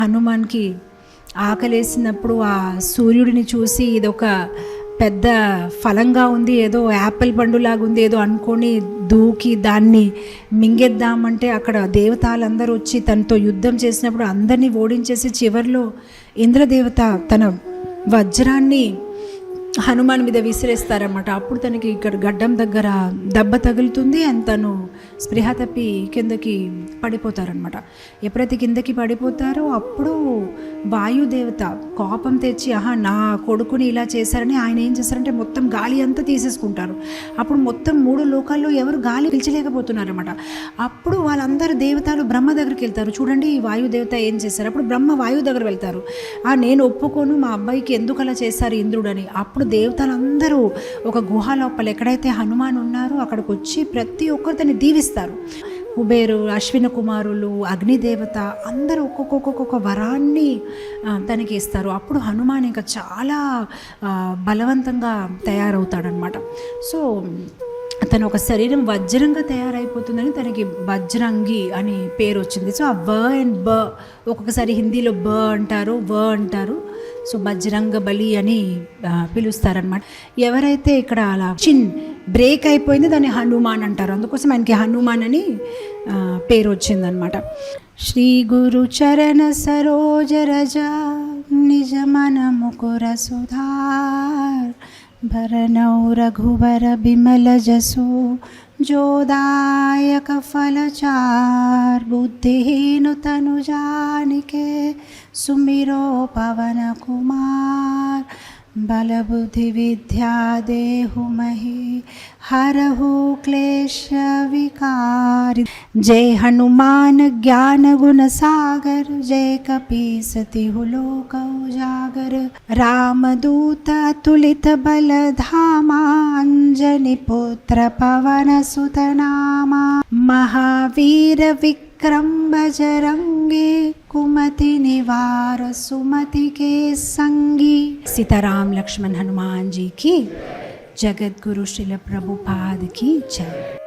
హనుమాన్కి ఆకలేసినప్పుడు ఆ సూర్యుడిని చూసి ఇదొక పెద్ద ఫలంగా ఉంది, ఏదో యాపిల్ పండులాగా ఉంది ఏదో అనుకొని దూకి దాన్ని మింగేద్దామంటే అక్కడ దేవతలందరూ వచ్చి తనతో యుద్ధం చేసినప్పుడు అందరినీ ఓడించేసి చివరిలో ఇంద్రదేవత తన వజ్రాన్ని హనుమాన్ మీద విసిరేస్తారన్నమాట. అప్పుడు తనకి ఇక్కడ గడ్డం దగ్గర దెబ్బ తగులుతుంది అండ్ తను స్పృహ తప్పి కిందకి పడిపోతారనమాట. ఎప్పుడైతే కిందకి పడిపోతారో అప్పుడు వాయుదేవత కోపం తెచ్చి నా కొడుకుని ఇలా చేశారని ఆయన ఏం చేశారంటే మొత్తం గాలి అంతా తీసేసుకుంటారు. అప్పుడు మొత్తం 3 లోకాల్లో ఎవరు గాలి పీల్చలేకపోతున్నారన్నమాట. అప్పుడు వాళ్ళందరూ దేవతలు బ్రహ్మ దగ్గరికి వెళ్తారు. చూడండి ఈ వాయుదేవత ఏం చేశారు. అప్పుడు బ్రహ్మ వాయువు దగ్గర వెళ్తారు. నేను ఒప్పుకోను, మా అబ్బాయికి ఎందుకు అలా చేశారు ఇంద్రుడని. అప్పుడు దేవతలందరూ ఒక గుహ లోపల ఎక్కడైతే హనుమాన్ ఉన్నారో అక్కడికి వచ్చి ప్రతి ఒక్కరు తను దీవిస్తారు. కుబేరు, అశ్విన కుమారులు, అగ్నిదేవత అందరూ ఒక్కొక్క వరాన్ని తనకి ఇస్తారు. అప్పుడు హనుమాన్ ఇంకా చాలా బలవంతంగా తయారవుతాడనమాట. సో తన ఒక శరీరం వజ్రంగా తయారైపోతుందని తనకి వజ్రంగి అని పేరు వచ్చింది. సో ఆ వ అండ్ బ ఒక్కొక్కసారి హిందీలో బ అంటారు, వ అంటారు. సో బజరంగ బలి అని పిలుస్తారనమాట. ఎవరైతే ఇక్కడ అలా బ్రేక్ అయిపోయింది దాన్ని హనుమాన్ అంటారు. అందుకోసం ఆయనకి హనుమాన్ అని పేరు వచ్చిందనమాట. శ్రీ గురు చరణ సరోజ రజ నిజ మన ముకుర సుధార్ భరణౌ రఘువర బిమల జసో जोदायक फलचार बुद्धिहीनु तनु जानिके सुमिरो पवन कुमार बल बुद्धि विद्या देहु महि हरहु क्लेश विकार। जय हनुमान ज्ञान गुण सागर जय कपीसतिहु लोक उजागर। रामदूत तुलित बल धामा अंजनी पुत्र पवन सुत नामा। महावीर विक्रम बजरंगी कुमति निवार सुमति के संगी। सीताराम लक्ष्मण हनुमान जी की, जगत गुरु श्रील प्रभुपाद की जय।